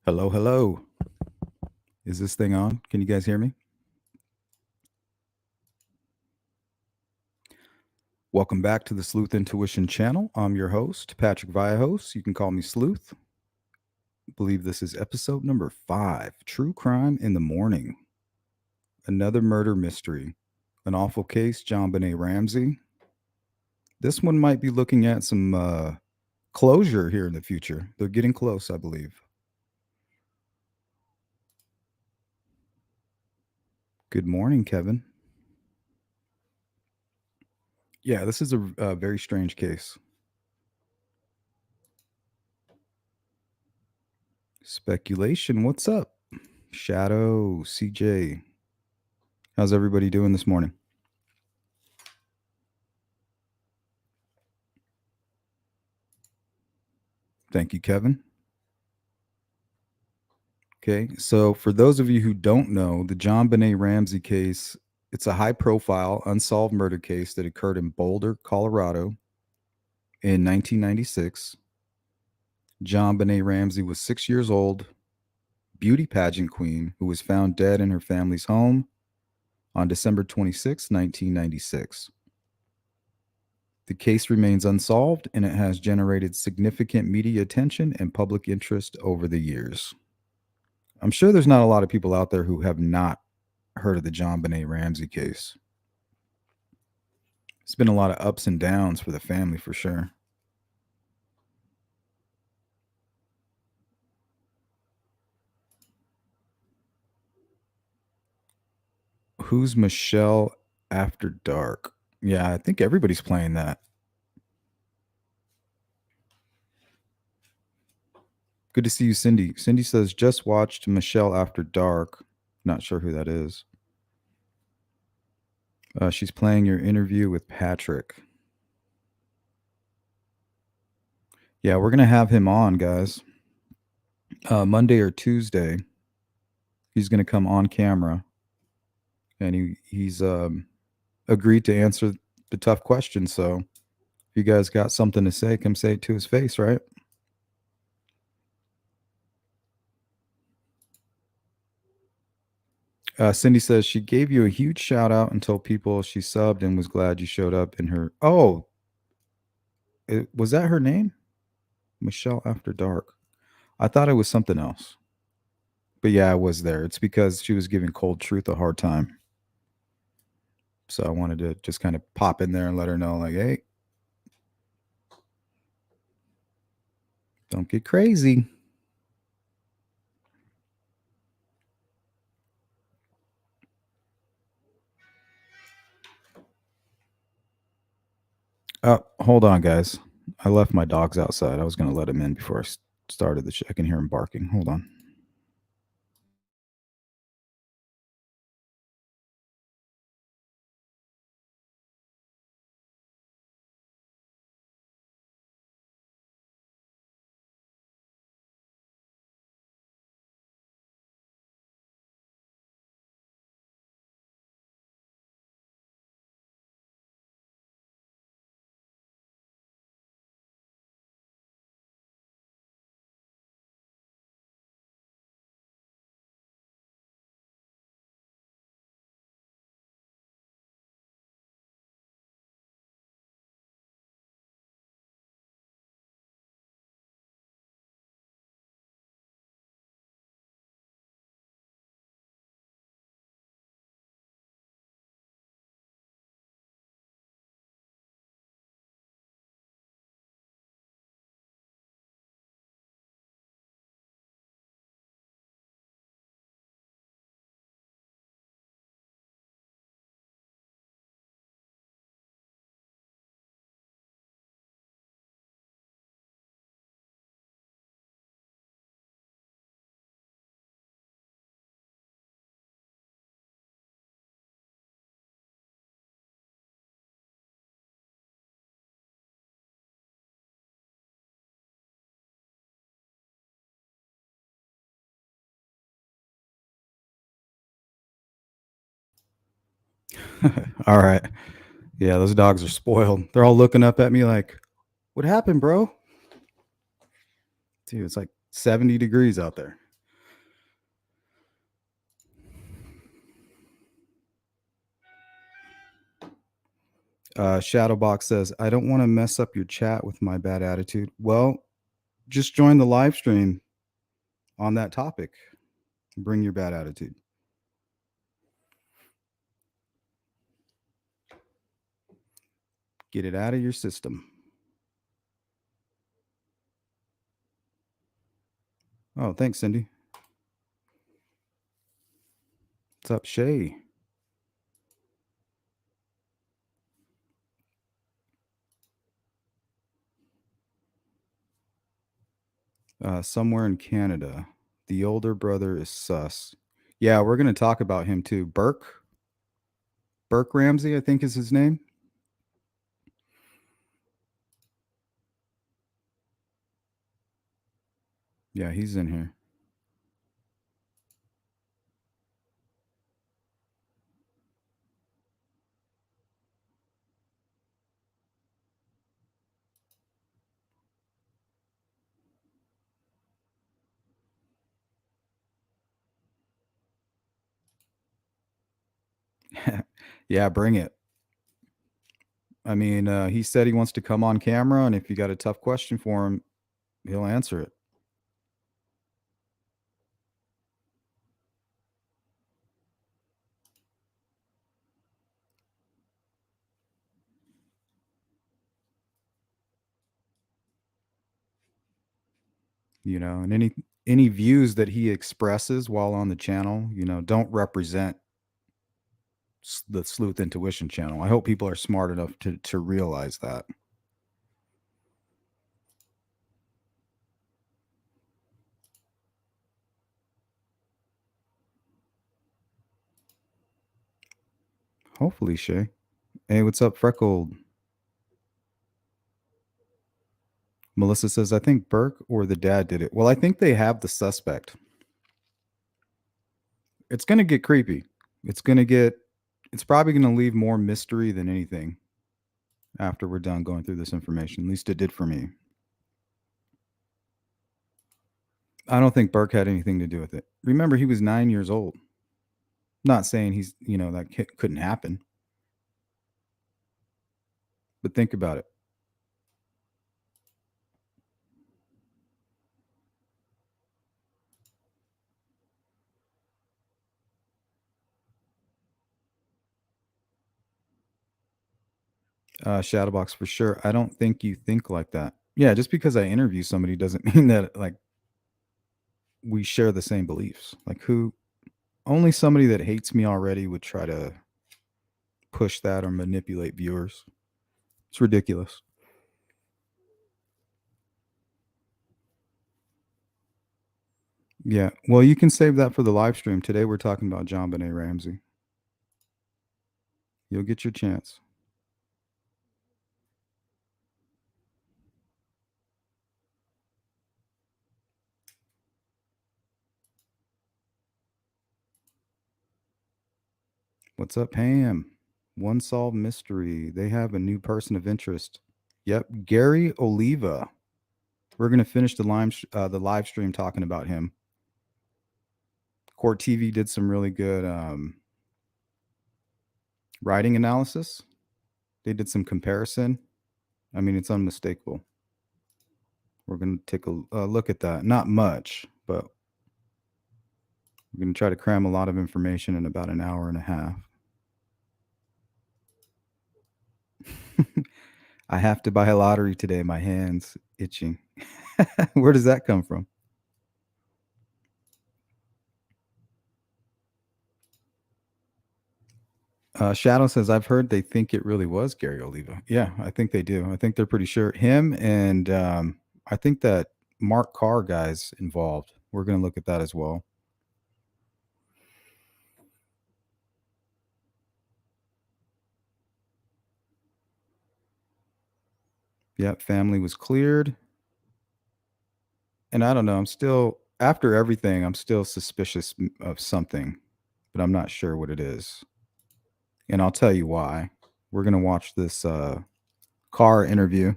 Hello, hello. Is this thing on? Can you guys hear me? Welcome back to the Sleuth Intuition channel. I'm your host, Patrick Viahos. You can call me Sleuth. I believe this is episode number 5, True Crime in the Morning. Another murder mystery. An awful case, JonBenét Ramsey. This one might be looking at some closure here in the future. They're getting close, I believe. Good morning, Kevin. Yeah, this is a very strange case. Speculation, what's up? Shadow, CJ. How's everybody doing this morning? Thank you, Kevin. Okay, so for those of you who don't know, the JonBenét Ramsey case, it's a high-profile unsolved murder case that occurred in Boulder, Colorado in 1996. JonBenét Ramsey was 6 years old, beauty pageant queen who was found dead in her family's home on December 26, 1996. The case remains unsolved and it has generated significant media attention and public interest over the years. I'm sure there's not a lot of people out there who have not heard of the JonBenét Ramsey case. It's been a lot of ups and downs for the family for sure. Who's Michelle After Dark? Yeah, I think everybody's playing that. Good to see you, Cindy. Cindy says, just watched Michelle After Dark. Not sure who that is. She's playing your interview with Patrick. Yeah, we're going to have him on, guys. Monday or Tuesday. He's going to come on camera. And he's agreed to answer the tough questions. So if you guys got something to say, come say it to his face, right? Cindy says she gave you a huge shout out and told people she subbed and was glad you showed up in her. Oh, was that her name? Michelle After Dark. I thought it was something else. But yeah, I was there. It's because she was giving Cold Truth a hard time. So I wanted to just kind of pop in there and let her know, like, hey, don't get crazy. Hold on, guys. I left my dogs outside. I was going to let them in before I started the show. I can hear them barking. Hold on. All right. Yeah, those dogs are spoiled. They're all looking up at me like, what happened, bro? Dude, it's like 70 degrees out there. Shadowbox says, I don't want to mess up your chat with my bad attitude. Well, just join the live stream on that topic. Bring your bad attitude. Get it out of your system. Oh, thanks, Cindy. What's up, Shay? Somewhere in Canada. The older brother is sus. Yeah, we're going to talk about him too. Burke Ramsey, I think is his name. Yeah, he's in here. Yeah, bring it. I mean, he said he wants to come on camera, and if you got a tough question for him, he'll answer it. You know, and any views that he expresses while on the channel, you know, don't represent the Sleuth Intuition channel. I hope people are smart enough to realize that. Hopefully, Shay. Hey, what's up, Freckled? Melissa says, I think Burke or the dad did it. Well, I think they have the suspect. It's going to get creepy. It's probably going to leave more mystery than anything after we're done going through this information. At least it did for me. I don't think Burke had anything to do with it. Remember, he was 9 years old. Not saying that couldn't happen. But think about it. Shadowbox for sure. I don't think you think like that. Yeah, just because I interview somebody doesn't mean that like we share the same beliefs. Like only somebody that hates me already would try to push that or manipulate viewers. It's ridiculous. Yeah. Well, you can save that for the live stream. Today we're talking about JonBenét Ramsey. You'll get your chance. What's up, Pam? One solved mystery. They have a new person of interest. Yep, Gary Oliva. We're gonna finish the live stream talking about him. Court TV did some really good writing analysis. They did some comparison. I mean, it's unmistakable. We're gonna take a look at that. Not much, but we're gonna try to cram a lot of information in about an hour and a half. I have to buy a lottery today. My hands itching. Where does that come from? Shadow says, I've heard they think it really was Gary Oliva. Yeah, I think they do. I think they're pretty sure. Him and I think that Mark Carr guy's involved. We're going to look at that as well. Yep, family was cleared. And I don't know. I'm still, after everything, I'm still suspicious of something, but I'm not sure what it is. And I'll tell you why. We're going to watch this Carr interview.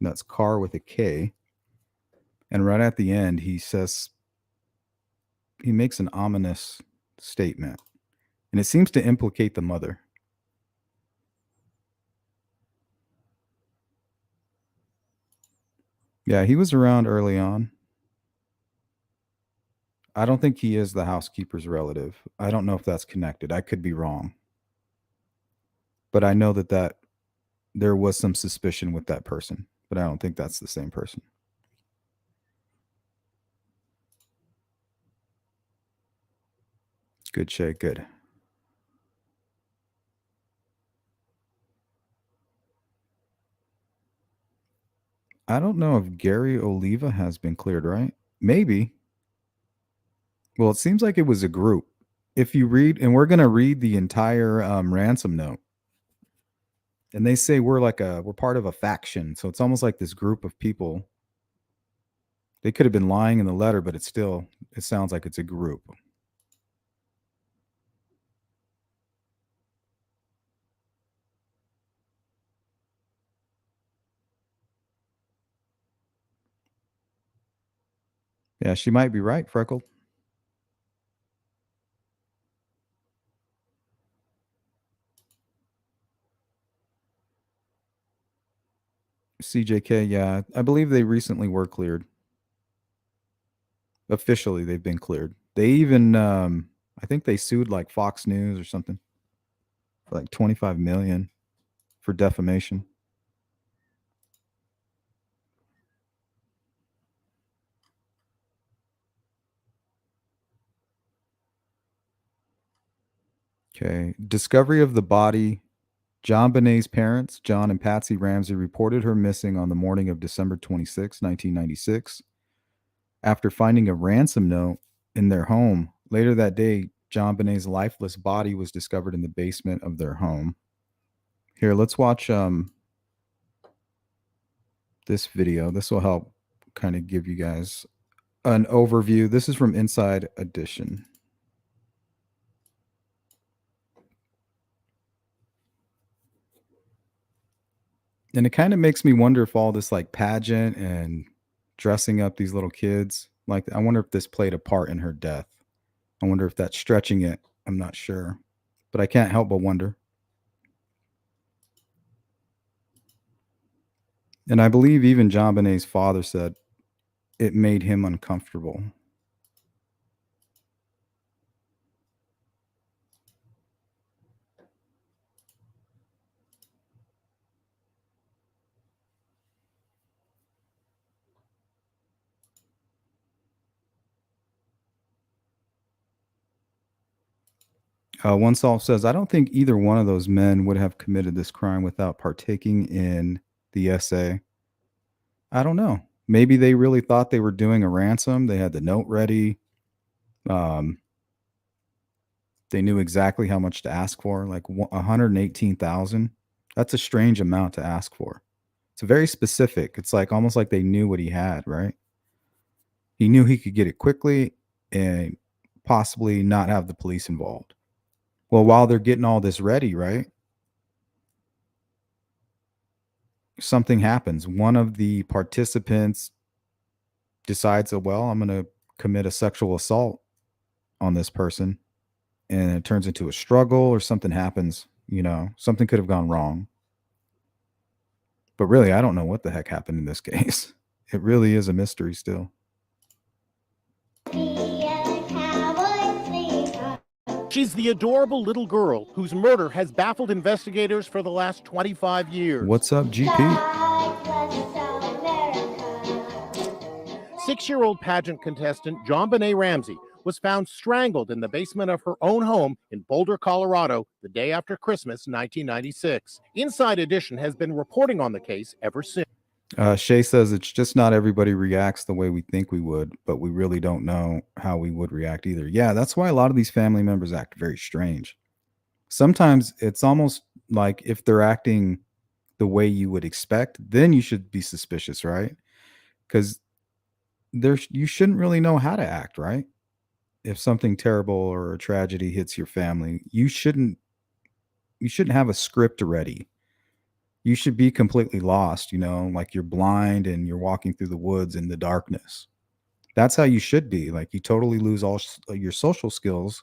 That's Carr with a K. And right at the end, he makes an ominous statement. And it seems to implicate the mother. Yeah, he was around early on. I don't think he is the housekeeper's relative. I don't know if that's connected. I could be wrong. But I know that there was some suspicion with that person, but I don't think that's the same person. Good, Shay. Good. I don't know if Gary Oliva has been cleared, right? Maybe. Well, it seems like it was a group. If you read, and we're going to read the entire ransom note, and they say we're part of a faction. So it's almost like this group of people. They could have been lying in the letter, but it sounds like it's a group. Yeah, she might be right, Freckle. CJK, yeah. I believe they recently were cleared. Officially, they've been cleared. They even, I think they sued like Fox News or something for like 25 million for defamation. Okay. Discovery of the body. JonBenét's parents, John and Patsy Ramsey, reported her missing on the morning of December 26, 1996, after finding a ransom note in their home. Later that day, JonBenét's lifeless body was discovered in the basement of their home. Here, let's watch this video. This will help kind of give you guys an overview. This is from Inside Edition. And it kind of makes me wonder if all this like pageant and dressing up these little kids, like I wonder if this played a part in her death. I wonder if that's stretching it. I'm not sure, but I can't help but wonder. And I believe even JonBenét's father said it made him uncomfortable. One Solve says, I don't think either one of those men would have committed this crime without partaking in the essay. I don't know. Maybe they really thought they were doing a ransom. They had the note ready. Um, they knew exactly how much to ask for, like 118,000. That's a strange amount to ask for. It's very specific. It's like almost like they knew what he had, right? He knew he could get it quickly and possibly not have the police involved. Well, while they're getting all this ready, right? Something happens. One of the participants decides, that, well, I'm going to commit a sexual assault on this person. And it turns into a struggle or something happens, something could have gone wrong. But really, I don't know what the heck happened in this case. It really is a mystery still. She's the adorable little girl whose murder has baffled investigators for the last 25 years. What's up, GP? 6-year-old pageant contestant JonBenét Ramsey was found strangled in the basement of her own home in Boulder, Colorado, the day after Christmas, 1996. Inside Edition has been reporting on the case ever since. Shay says it's just not everybody reacts the way we think we would, but we really don't know how we would react either. Yeah, that's why a lot of these family members act very strange. Sometimes it's almost like if they're acting the way you would expect, then you should be suspicious, right? Because you shouldn't really know how to act, right? If something terrible or a tragedy hits your family, you shouldn't have a script ready. You should be completely lost, like you're blind and you're walking through the woods in the darkness. That's how you should be. Like you totally lose all your social skills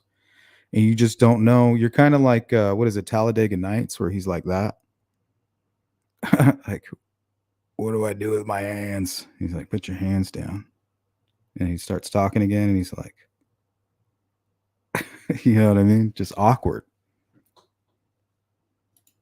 and you just don't know. You're kind of like, what is it, Talladega Nights, where he's like that. Like, what do I do with my hands? He's like, put your hands down. And he starts talking again, and he's like, you know what I mean? Just awkward.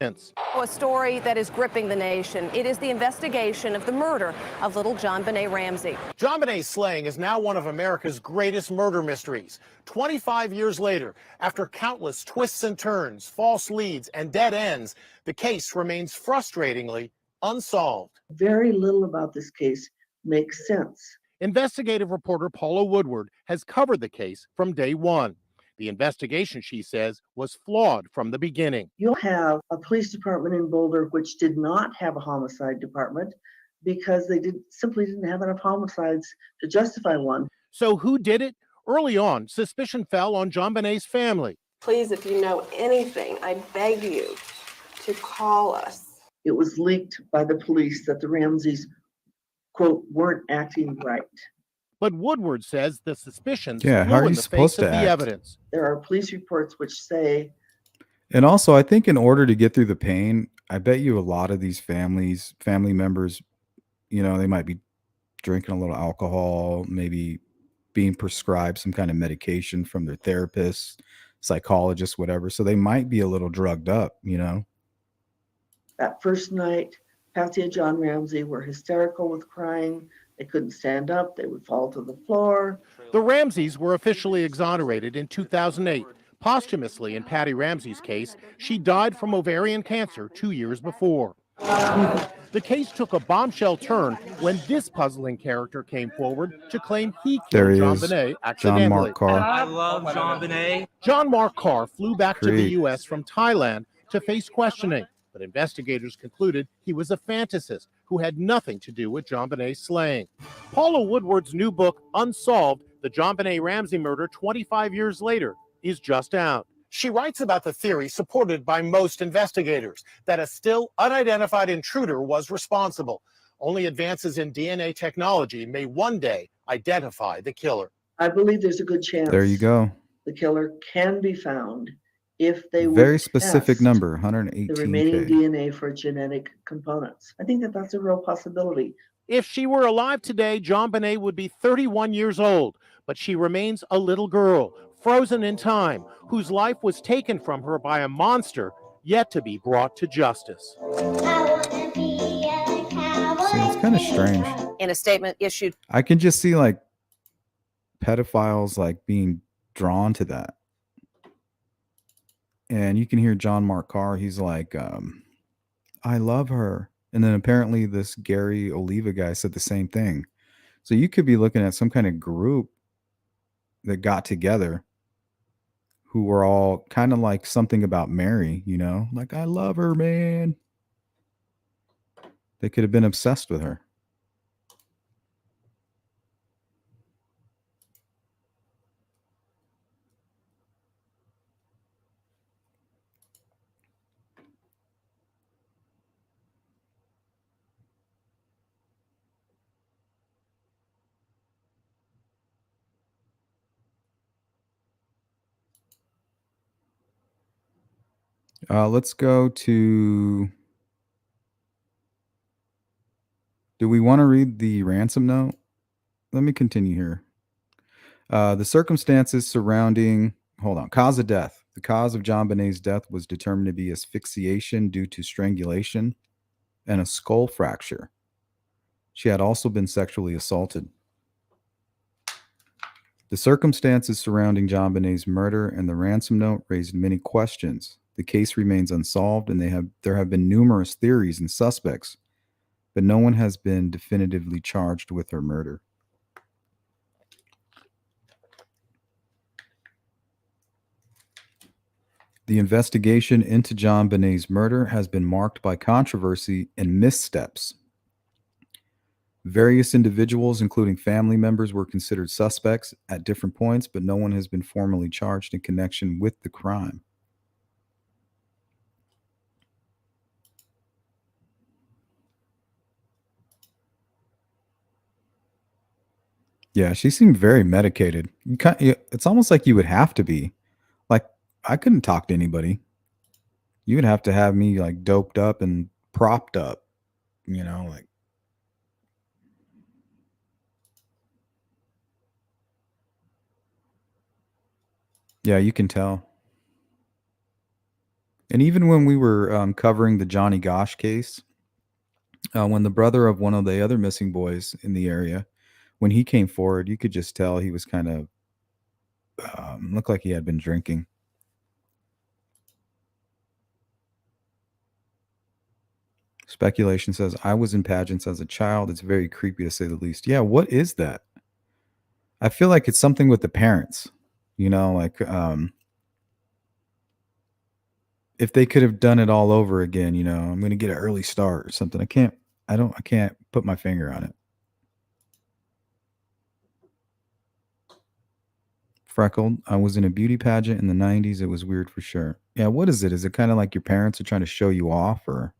A story that is gripping the nation. It is the investigation of the murder of little JonBenét Ramsey. JonBenét's slaying is now one of America's greatest murder mysteries. 25 years later, after countless twists and turns, false leads, and dead ends, the case remains frustratingly unsolved. Very little about this case makes sense. Investigative reporter Paula Woodward has covered the case from day one. The investigation, she says, was flawed from the beginning. You'll have a police department in Boulder which did not have a homicide department because they simply didn't have enough homicides to justify one. So who did it? Early on, suspicion fell on JonBenét's family. Please, if you know anything, I beg you to call us. It was leaked by the police that the Ramseys, quote, weren't acting right. But Woodward says the suspicions Yeah, how flew are in you the supposed face of to the act? evidence. There are police reports which say, And also, I think in order to get through the pain, I bet you a lot of these family members, you know, they might be drinking a little alcohol, maybe being prescribed some kind of medication from their therapist, psychologist, whatever. So they might be a little drugged up, you know? that first night, Patsy and John Ramsey were hysterical with crying. They couldn't stand up. They would fall to the floor. The Ramseys were officially exonerated in 2008. Posthumously, in Patty Ramsey's case, she died from ovarian cancer 2 years before. The case took a bombshell turn when this puzzling character came forward to claim he There killed he is, JonBenet John accidentally. Mark Carr. I love JonBenet. John Mark Carr flew back to the Creep. U.S. from Thailand to face questioning, but investigators concluded he was a fantasist who had nothing to do with JonBenét's slaying. Paula Woodward's new book, Unsolved, The JonBenet Ramsey Murder 25 Years Later, is just out. She writes about the theory supported by most investigators that a still unidentified intruder was responsible. Only advances in DNA technology may one day identify the killer. I believe there's a good chance There you go. the killer can be found if they would Very specific test number, the remaining 118K. DNA for genetic components. I think that that's a real possibility. If she were alive today, JonBenet would be 31 years old, but she remains a little girl, frozen in time, whose life was taken from her by a monster yet to be brought to justice. See, it's kind of strange. In a statement issued I can just see like pedophiles like being drawn to that. And you can hear John Mark Carr, he's like, I love her. And then apparently this Gary Oliva guy said the same thing. So you could be looking at some kind of group that got together who were all kind of like something about Mary, you know, like, I love her, man. They could have been obsessed with her. Let's go to. Do we want to read the ransom note? Let me continue here. The circumstances surrounding. Hold on. Cause of death. The cause of JonBenét's death was determined to be asphyxiation due to strangulation and a skull fracture. She had also been sexually assaulted. The circumstances surrounding JonBenét's murder and the ransom note raised many questions. The case remains unsolved, and there have been numerous theories and suspects, but no one has been definitively charged with her murder. The investigation into JonBenét's murder has been marked by controversy and missteps. Various individuals, including family members, were considered suspects at different points, but no one has been formally charged in connection with the crime. Yeah, she seemed very medicated. It's almost like you would have to be. Like, I couldn't talk to anybody. You would have to have me like doped up and propped up, you know, like Yeah, you can tell. And even when we were covering the Johnny Gosh case, when the brother of one of the other missing boys in the area, when he came forward, you could just tell he was kind of looked like he had been drinking. Speculation says, I was in pageants as a child. It's very creepy to say the least. Yeah, what is that? I feel like it's something with the parents, like if they could have done it all over again, I'm going to get an early start or something. I can't put my finger on it. Freckled. I was in a beauty pageant in the 90s. It was weird for sure. Yeah, what is it? Is it kind of like your parents are trying to show you off, or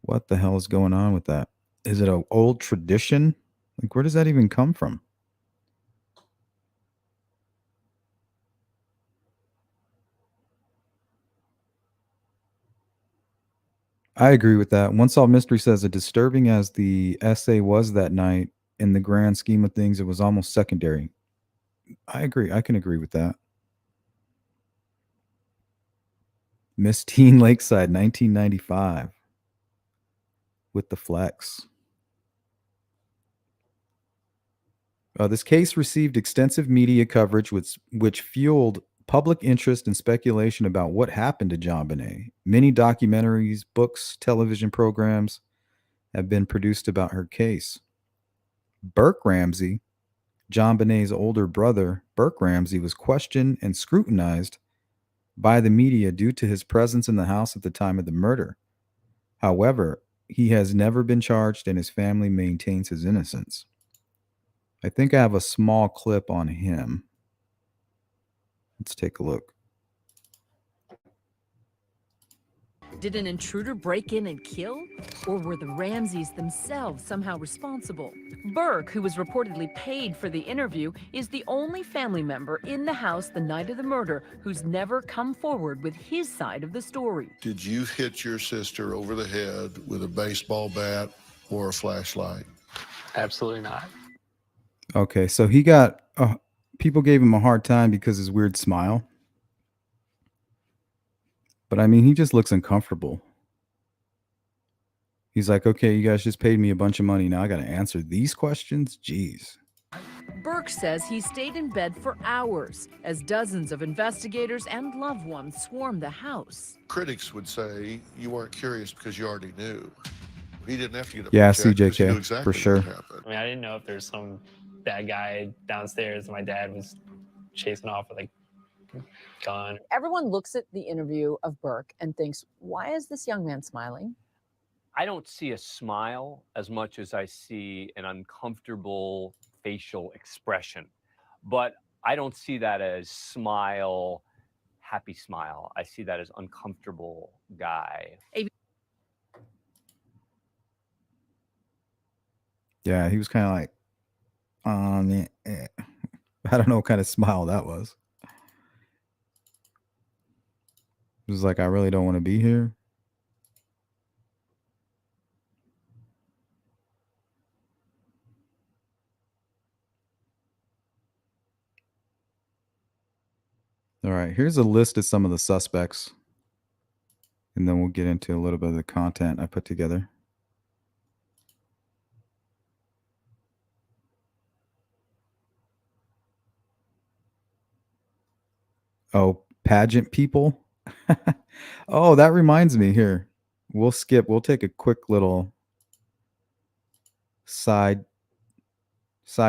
what the hell is going on with that? Is it an old tradition? Like, where does that even come from? I agree with that. One Solved Mystery says, as disturbing as the essay was that night, in the grand scheme of things, it was almost secondary. I agree. I can agree with that. Miss Teen Lakeside, 1995, with the flex. This case received extensive media coverage, which fueled public interest and speculation about what happened to JonBenét. Many documentaries, books, television programs have been produced about her case. Burke Ramsey, JonBenét's older brother, Burke Ramsey, was questioned and scrutinized by the media due to his presence in the house at the time of the murder. However, he has never been charged and his family maintains his innocence. I think I have a small clip on him. Let's take a look. Did an intruder break in and kill? Or were the Ramseys themselves somehow responsible? Burke, who was reportedly paid for the interview, is the only family member in the house the night of the murder who's never come forward with his side of the story. Did you hit your sister over the head with a baseball bat or a flashlight? Absolutely not. Okay, so he got people gave him a hard time because his weird smile. But I mean, he just looks uncomfortable. He's like, okay, you guys just paid me a bunch of money. Now I got to answer these questions? Jeez. Burke says he stayed in bed for hours as dozens of investigators and loved ones swarmed the house. Critics would say you weren't curious because you already knew. He didn't have to get up Yeah, and check because he knew CJK, exactly for sure. what happened. I mean, I didn't know if there's some bad guy downstairs my dad was chasing off with a gun. Everyone looks at the interview of Burke and thinks, why is this young man smiling? I don't see a smile as much as I see an uncomfortable facial expression. But I don't see that as smile, happy smile. I see that as uncomfortable guy. Yeah, he was kind of like, I don't know what kind of smile that was. It was like, I really don't want to be here. All right, here's a list of some of the suspects. And then we'll get into a little bit of the content I put together. Oh, pageant people. Oh, that reminds me here. We'll take a quick little side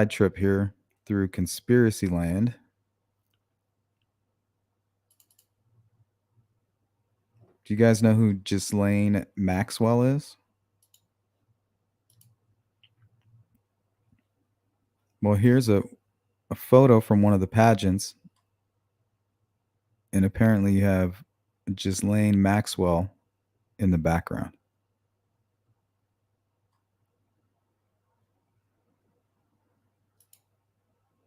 trip here through conspiracy land. Do you guys know who Ghislaine Maxwell is? Well, here's a photo from one of the pageants. And apparently you have Ghislaine Maxwell in the background.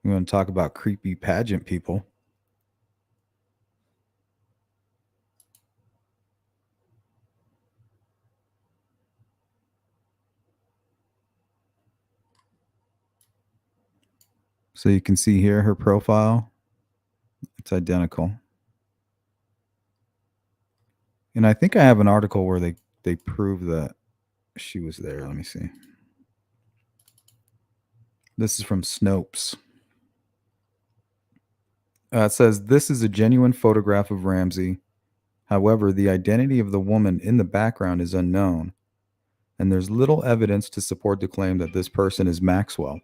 We want to talk about creepy pageant people. So you can see here her profile. It's identical. And I think I have an article where they prove that she was there. Let me see. This is from Snopes. It says, this is a genuine photograph of Ramsey. However, the identity of the woman in the background is unknown, and there's little evidence to support the claim that this person is Maxwell.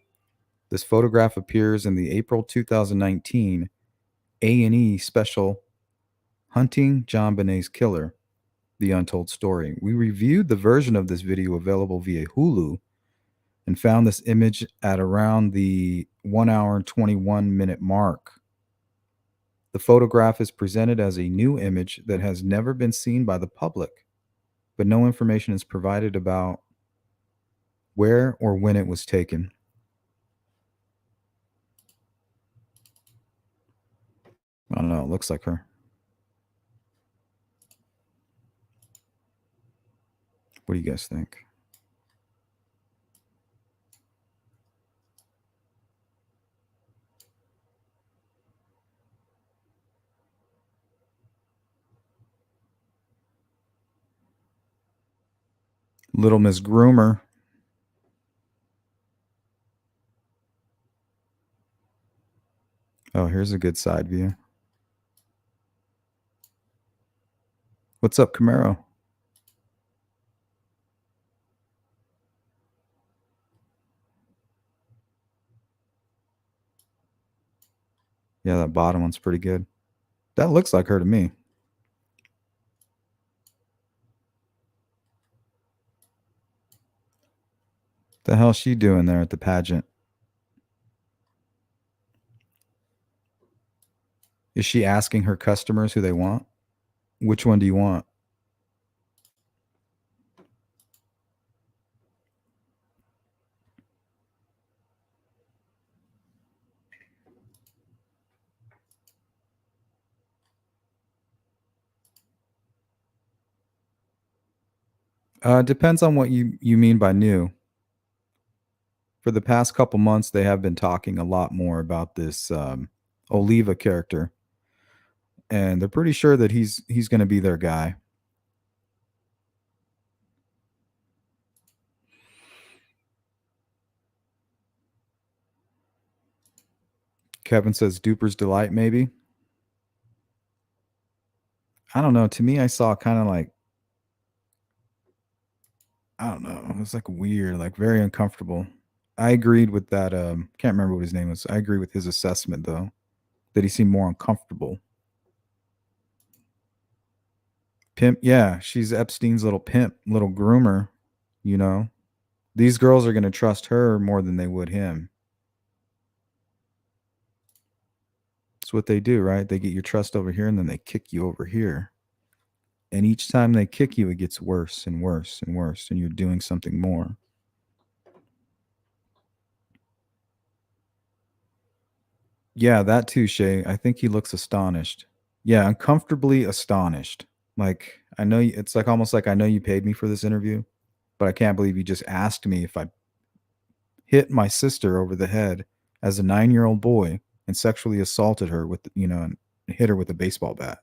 This photograph appears in the April 2019 A&E special, Hunting JonBenét's Killer, The Untold Story. We reviewed the version of this video available via Hulu and found this image at around the 1 hour and 21 minute mark. The photograph is presented as a new image that has never been seen by the public, but no information is provided about where or when it was taken. I don't know. It looks like her. What do you guys think? Little Miss Groomer. Oh, here's a good side view. What's up, Camaro? Yeah, that bottom one's pretty good. That looks like her to me. The hell's she doing there at the pageant? Is she asking her customers who they want? Which one do you want? Depends on what you mean by new. For the past couple months, they have been talking a lot more about this Oliva character, and they're pretty sure that he's going to be their guy. Kevin says Duper's Delight, maybe. I don't know. To me, I saw kind of like, I don't know. It was like weird, like very uncomfortable. I agreed with that. Can't remember what his name was. I agree with his assessment, though, that he seemed more uncomfortable. Pimp, yeah, she's Epstein's little pimp, little groomer, you know. These girls are going to trust her more than they would him. That's what they do, right? They get your trust over here and then they kick you over here. And each time they kick you, it gets worse and worse and worse, and you're doing something more. Yeah, that too, Shay. I think he looks astonished. Yeah, uncomfortably astonished. Like, I know it's like almost like I know you paid me for this interview, but I can't believe you just asked me if I hit my sister over the head as a 9-year-old boy and sexually assaulted her with, and hit her with a baseball bat.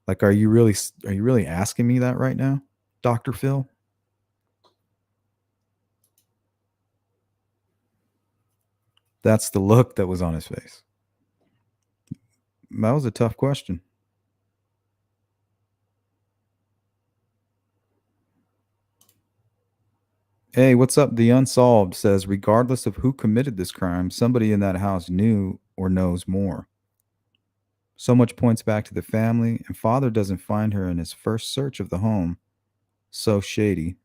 Like, are you really asking me that right now, Dr. Phil? That's the look that was on his face. That was a tough question. Hey, what's up? The Unsolved says, regardless of who committed this crime, somebody in that house knew or knows more. So much points back to the family, and father doesn't find her in his first search of the home. So shady.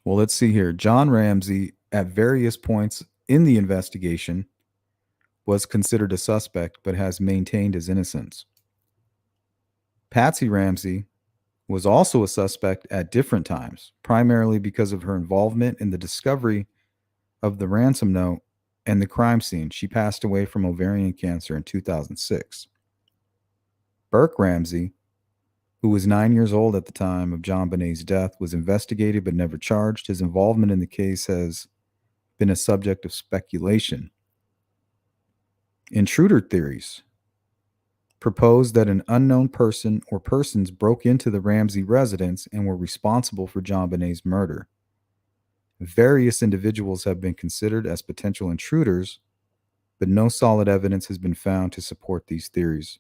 Well, let's see here. John Ramsey, at various points in the investigation, was considered a suspect, but has maintained his innocence. Patsy Ramsey was also a suspect at different times, primarily because of her involvement in the discovery of the ransom note and the crime scene. She passed away from ovarian cancer in 2006. Burke Ramsey, who was 9 years old at the time of JonBenét's death, was investigated but never charged. His involvement in the case has been a subject of speculation. Intruder theories propose that an unknown person or persons broke into the Ramsey residence and were responsible for JonBenét's murder. Various individuals have been considered as potential intruders, but no solid evidence has been found to support these theories.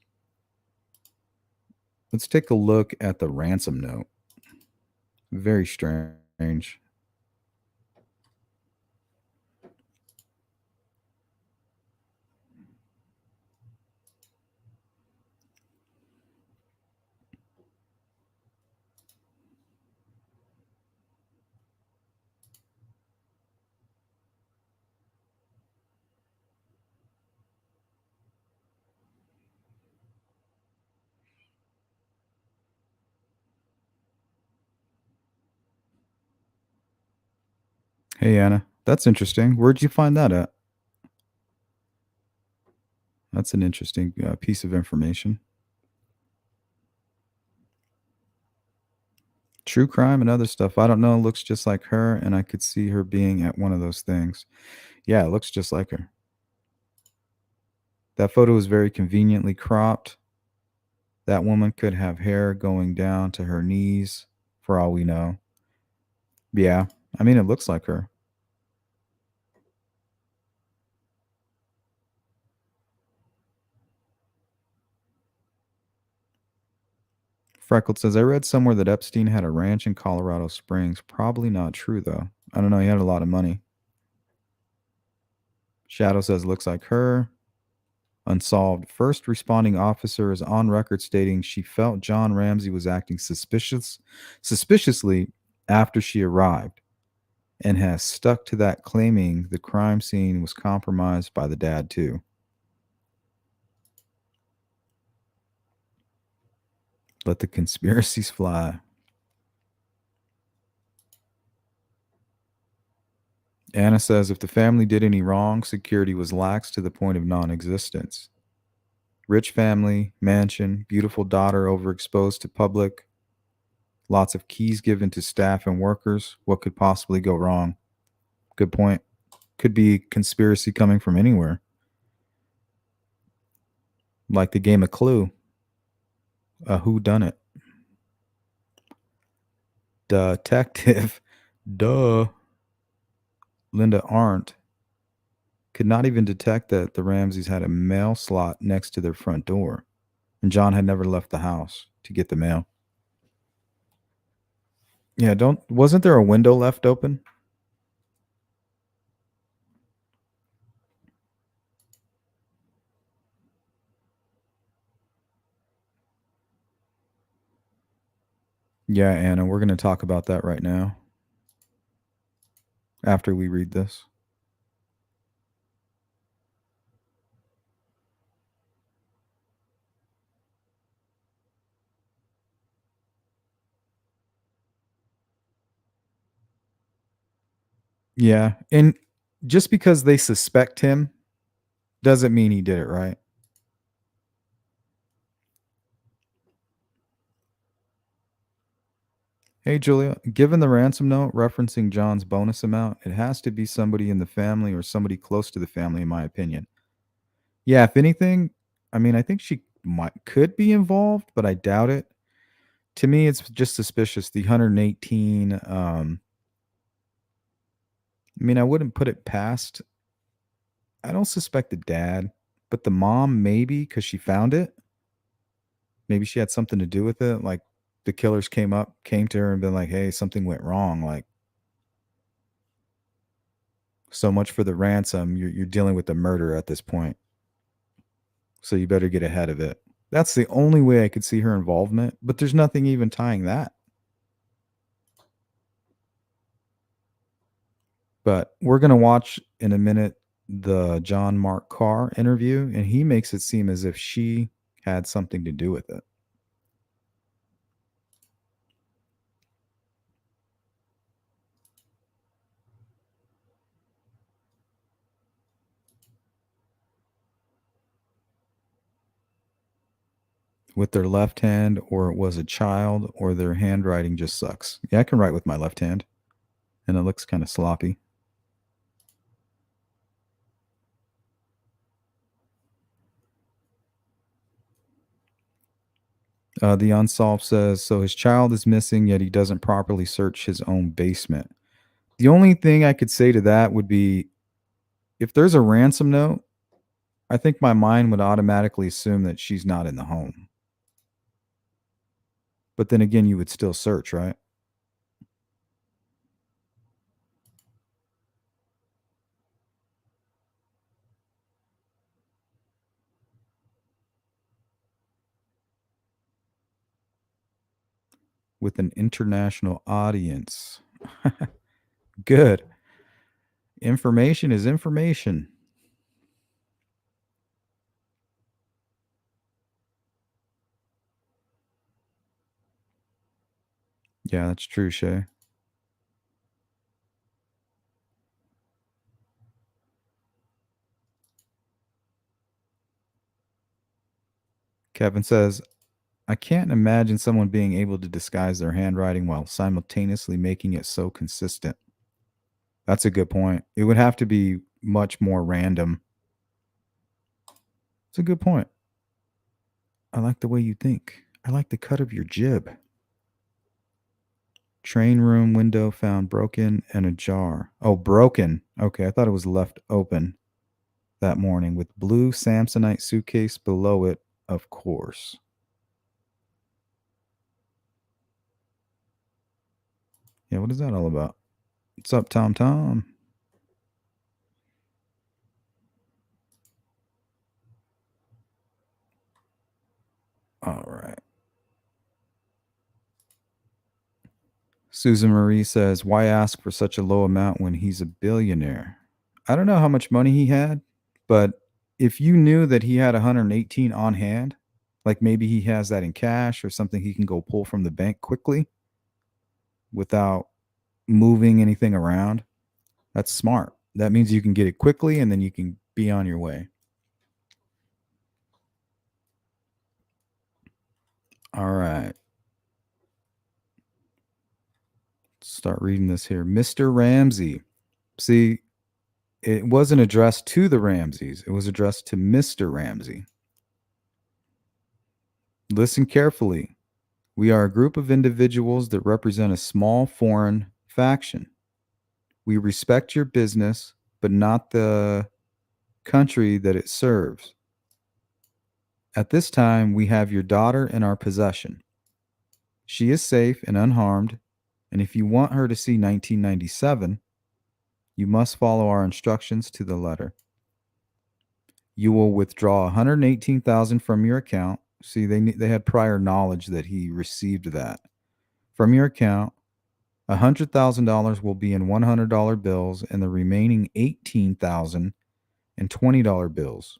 Let's take a look at the ransom note. Very strange. Hey, Anna. That's interesting. Where'd you find that at? That's an interesting piece of information. True crime and other stuff. I don't know. It looks just like her, and I could see her being at one of those things. Yeah, it looks just like her. That photo is very conveniently cropped. That woman could have hair going down to her knees, for all we know. Yeah, I mean, it looks like her. Freckled says, I read somewhere that Epstein had a ranch in Colorado Springs. Probably not true, though. I don't know. He had a lot of money. Shadow says, looks like her. Unsolved. First responding officer is on record stating she felt John Ramsey was acting suspiciously after she arrived, and has stuck to that, claiming the crime scene was compromised by the dad, too. Let the conspiracies fly. Anna says, if the family did any wrong, security was lax to the point of non-existence. Rich family, mansion, beautiful daughter overexposed to public, lots of keys given to staff and workers. What could possibly go wrong? Good point. Could be conspiracy coming from anywhere. Like the game of Clue. A whodunit. Detective. Duh. Linda Arndt could not even detect that the Ramseys had a mail slot next to their front door, and John had never left the house to get the mail. Yeah, wasn't there a window left open? Yeah, Anna, we're going to talk about that right now after we read this. Yeah, and just because they suspect him doesn't mean he did it, right? Hey, Julia, given the ransom note referencing John's bonus amount, it has to be somebody in the family or somebody close to the family, in my opinion. Yeah, if anything, I mean, I think she could be involved, but I doubt it. To me, it's just suspicious. The 118, I mean, I wouldn't put it past. I don't suspect the dad, but the mom maybe, because she found it. Maybe she had something to do with it. Like the killers came to her and been like, hey, something went wrong. Like, so much for the ransom. You're dealing with the murder at this point. So you better get ahead of it. That's the only way I could see her involvement, but there's nothing even tying that. But we're going to watch in a minute the John Mark Carr interview, and he makes it seem as if she had something to do with it. With their left hand, or it was a child, or their handwriting just sucks. Yeah, I can write with my left hand, and it looks kind of sloppy. The Unsolved says, so his child is missing, yet he doesn't properly search his own basement. The only thing I could say to that would be, if there's a ransom note, I think my mind would automatically assume that she's not in the home. But then again, you would still search, right? With an international audience. Good. Information is information. Yeah, that's true, Shay. Kevin says, I can't imagine someone being able to disguise their handwriting while simultaneously making it so consistent. That's a good point. It would have to be much more random. It's a good point. I like the way you think. I like the cut of your jib. Train room window found broken and ajar. Oh, broken. Okay, I thought it was left open that morning with blue Samsonite suitcase below it, of course. Yeah, what is that all about? What's up, Tom Tom? All right. Susan Marie says, why ask for such a low amount when he's a billionaire? I don't know how much money he had, but if you knew that he had 118 on hand, like maybe he has that in cash or something he can go pull from the bank quickly without moving anything around, that's smart. That means you can get it quickly and then you can be on your way. All right. Start reading this here. Mr. Ramsey. See, it wasn't addressed to the Ramseys. It was addressed to Mr. Ramsey. Listen carefully. We are a group of individuals that represent a small foreign faction. We respect your business, but not the country that it serves. At this time, we have your daughter in our possession. She is safe and unharmed, and if you want her to see 1997, you must follow our instructions to the letter. You will withdraw $118,000 from your account. See, they had prior knowledge that he received that. From your account, $100,000 will be in $100 bills and the remaining $18,000 in $20 bills.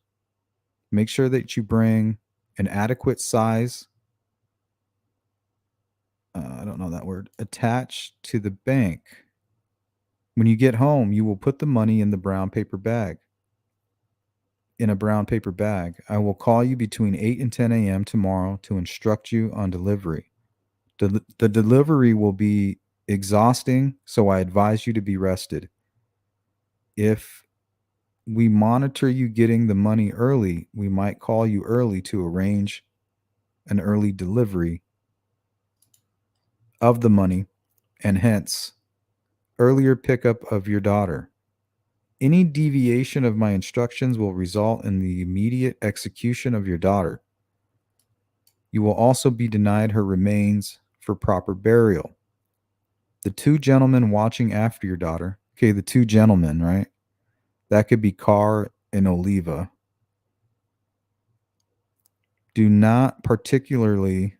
Make sure that you bring an adequate size, I don't know that word, attached to the bank. When you get home, you will put the money in the brown paper bag. In a brown paper bag. I will call you between 8 and 10 a.m. tomorrow to instruct you on delivery. The delivery will be exhausting, so I advise you to be rested. If we monitor you getting the money early, we might call you early to arrange an early delivery of the money and hence earlier pickup of your daughter. Any deviation of my instructions will result in the immediate execution of your daughter. You will also be denied her remains for proper burial. The two gentlemen watching after your daughter, okay, the two gentlemen, right? That could be Carr and Oliva. Do not particularly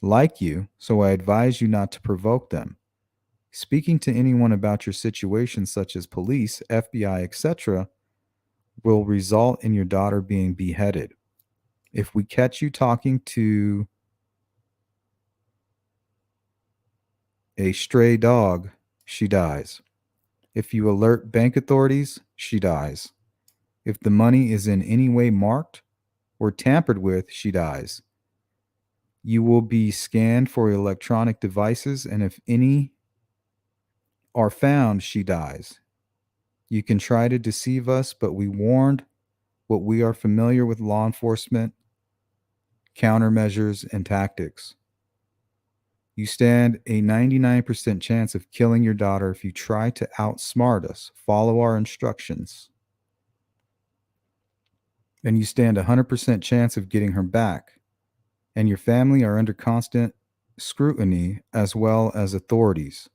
like you, so I advise you not to provoke them. Speaking to anyone about your situation, such as police, FBI, etc., will result in your daughter being beheaded. If we catch you talking to a stray dog, she dies. If you alert bank authorities, she dies. If the money is in any way marked or tampered with, she dies. You will be scanned for electronic devices, and if any are found, she dies. You can try to deceive us, but we warned what we are familiar with law enforcement countermeasures, and tactics. You stand a 99% chance of killing your daughter if you try to outsmart us, follow our instructions. And you stand a 100% chance of getting her back. And your family are under constant scrutiny as well as authorities.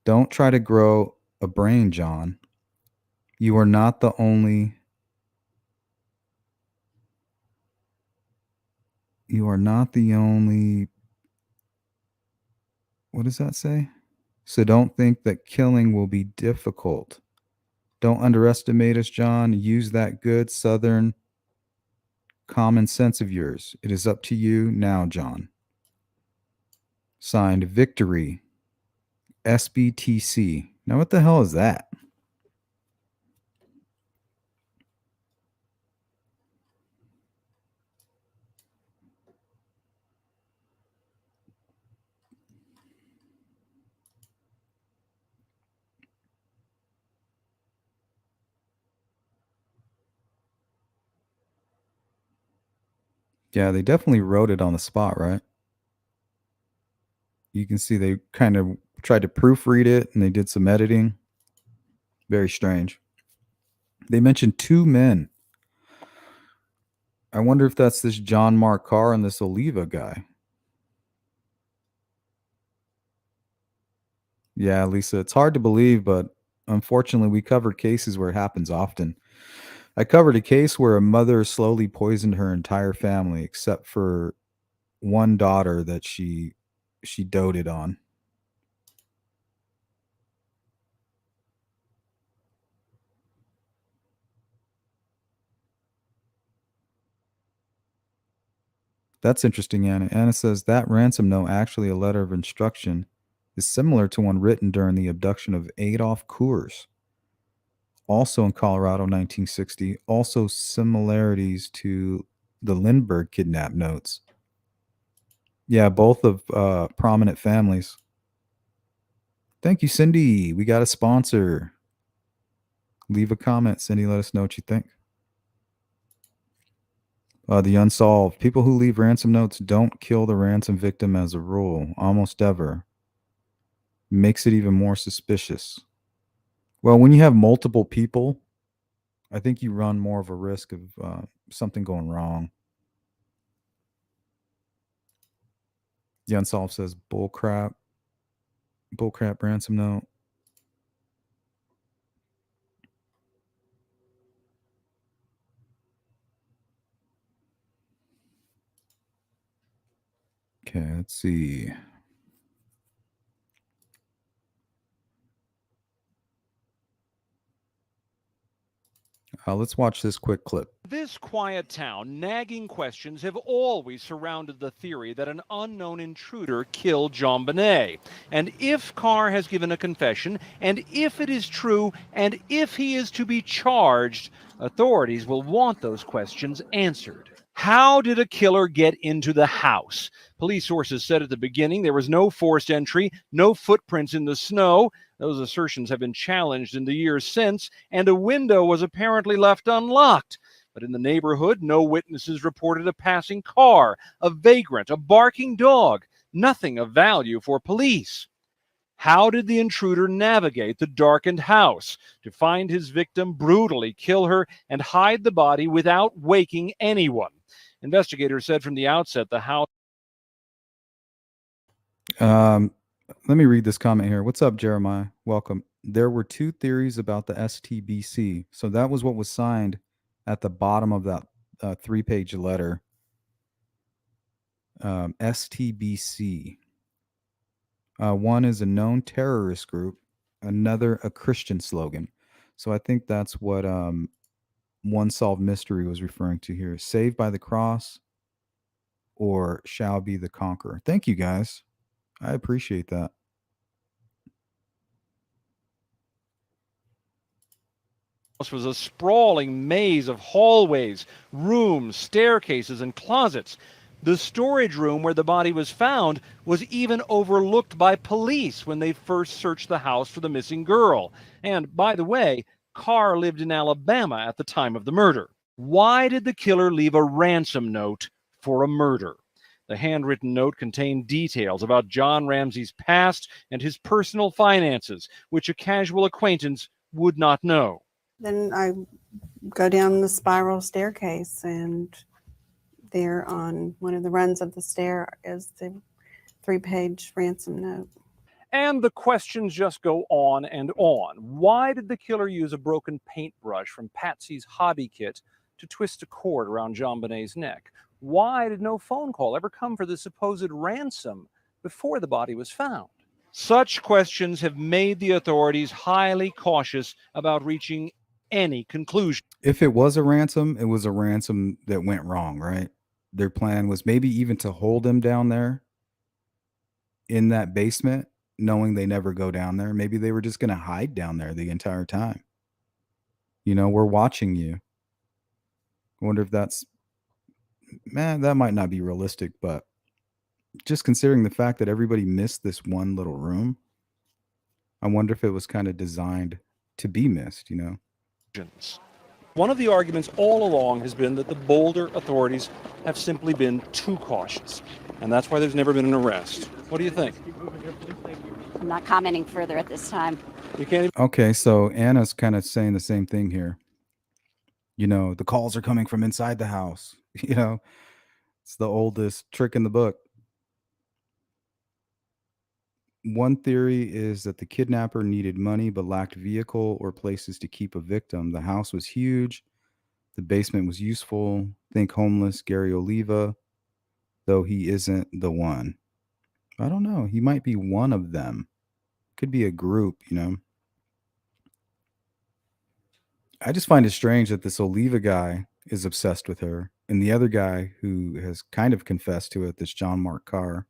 Don't try to grow a brain, John. You are not the only. You are not the only. What does that say? So don't think that killing will be difficult. Don't underestimate us, John. Use that good Southern common sense of yours. It is up to you now, John. Signed, Victory, SBTC. Now, what the hell is that? Yeah, they definitely wrote it on the spot, right? You can see they kind of tried to proofread it and they did some editing. Very strange. They mentioned 2 men. I wonder if that's this John Mark Carr and this Oliva guy. Yeah, Lisa, it's hard to believe, but unfortunately, we covered cases where it happens often. I covered a case where a mother slowly poisoned her entire family except for one daughter that she doted on. That's interesting, Anna. Anna says that ransom note, actually a letter of instruction, is similar to one written during the abduction of Adolf Coors, also in Colorado, 1960. Also similarities to the Lindbergh kidnap notes. Yeah, both of prominent families. Thank you, Cindy. We got a sponsor. Leave a comment, Cindy. Let us know what you think. The unsolved. People who leave ransom notes don't kill the ransom victim as a rule, almost ever. Makes it even more suspicious. Well, when you have multiple people, I think you run more of a risk of something going wrong. The unsolved says bullcrap. Bullcrap ransom note. Okay, let's see. Let's watch this quick clip. This quiet town, nagging questions have always surrounded the theory that an unknown intruder killed JonBenét. And if Carr has given a confession, and if it is true, and if he is to be charged, authorities will want those questions answered. How did a killer get into the house? Police sources said at the beginning there was no forced entry, no footprints in the snow. Those assertions have been challenged in the years since, and a window was apparently left unlocked. But in the neighborhood, no witnesses reported a passing car, a vagrant, a barking dog, nothing of value for police. How did the intruder navigate the darkened house to find his victim, brutally kill her, and hide the body without waking anyone? Investigators said from the outset the house. Let me read this comment here. What's up, Jeremiah? Welcome. There were 2 theories about the STBC. So that was what was signed at the bottom of that 3-page letter. STBC. One is a known terrorist group, another a Christian slogan. So I think that's what One Solved Mystery was referring to here. Saved by the Cross or Shall Be the Conqueror. Thank you, guys. I appreciate that. Was a sprawling maze of hallways, rooms, staircases, and closets. The storage room where the body was found was even overlooked by police when they first searched the house for the missing girl. And by the way, Carr lived in Alabama at the time of the murder. Why did the killer leave a ransom note for a murder. The handwritten note contained details about John Ramsey's past and his personal finances, which a casual acquaintance would not know. Then I go down the spiral staircase, and there on one of the runs of the stair is the 3-page ransom note. And the questions just go on and on. Why did the killer use a broken paintbrush from Patsy's hobby kit to twist a cord around JonBenét's neck? Why did no phone call ever come for the supposed ransom before the body was found? Such questions have made the authorities highly cautious about reaching any conclusion. If it was a ransom that went wrong, right? Their plan was maybe even to hold him down there in that basement, knowing they never go down there. Maybe they were just going to hide down there the entire time. You know, we're watching you. I wonder if that's, man, that might not be realistic, but just considering the fact that everybody missed this one little room, I wonder if it was kind of designed to be missed, you know? One of the arguments all along has been that the Boulder authorities have simply been too cautious, and that's why there's never been an arrest. What do you think? I'm not commenting further at this time. You can't even... Okay, so Anna's kind of saying the same thing here. You know, the calls are coming from inside the house. You know, it's the oldest trick in the book. One theory is that the kidnapper needed money but lacked vehicle or places to keep a victim. The house was huge. The basement was useful. Think homeless Gary Oliva, though he isn't the one. I don't know. He might be one of them. Could be a group, you know. I just find it strange that this Oliva guy is obsessed with her, and the other guy who has kind of confessed to it, this John Mark Carr,